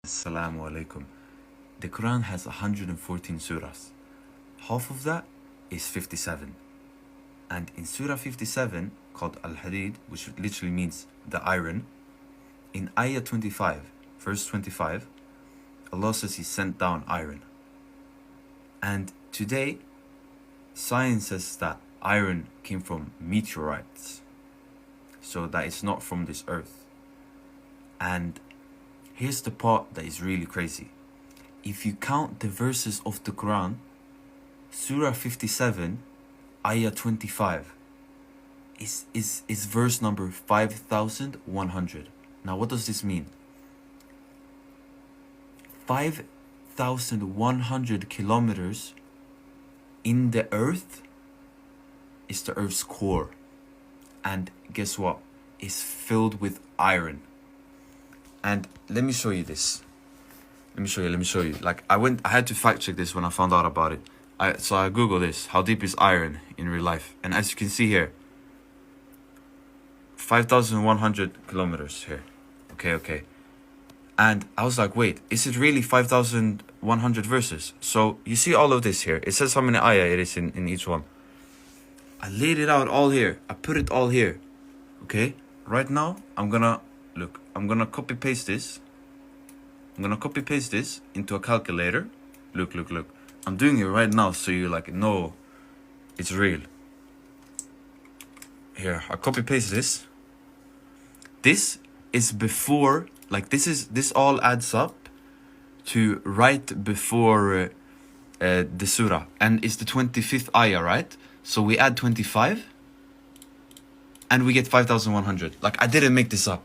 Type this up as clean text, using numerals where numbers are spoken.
Assalamu alaikum. The Quran has 114 surahs. Half of that is 57. And in Surah 57, called Al-Hadid, which literally means the iron, in Ayah 25, verse 25, Allah says He sent down iron. And today, science says that iron came from meteorites, so that it's not from this earth. And here's the part that is really crazy. If you count the verses of the Quran, Surah 57, Ayah 25 is verse number 5,100. Now what does this mean? 5,100 kilometers in the earth is the earth's core. And guess what? It's filled with iron. And let me show you this. Let me show you. Like I had to fact check this when I found out about it. So I Googled this. How deep is iron in real life? And as you can see here, 5,100 kilometers here. Okay. And I was like, wait, is it really 5,100 verses? So you see all of this here. It says how many ayah it is in each one. I laid it out all here. I put it all here. Okay? Right now, I'm gonna copy paste this. I'm gonna copy paste this into a calculator. Look. I'm doing it right now so you know it's real. Here, I copy paste this. This is before, this all adds up to right before the surah. And it's the 25th ayah, right? So we add 25 and we get 5,100. Like, I didn't make this up.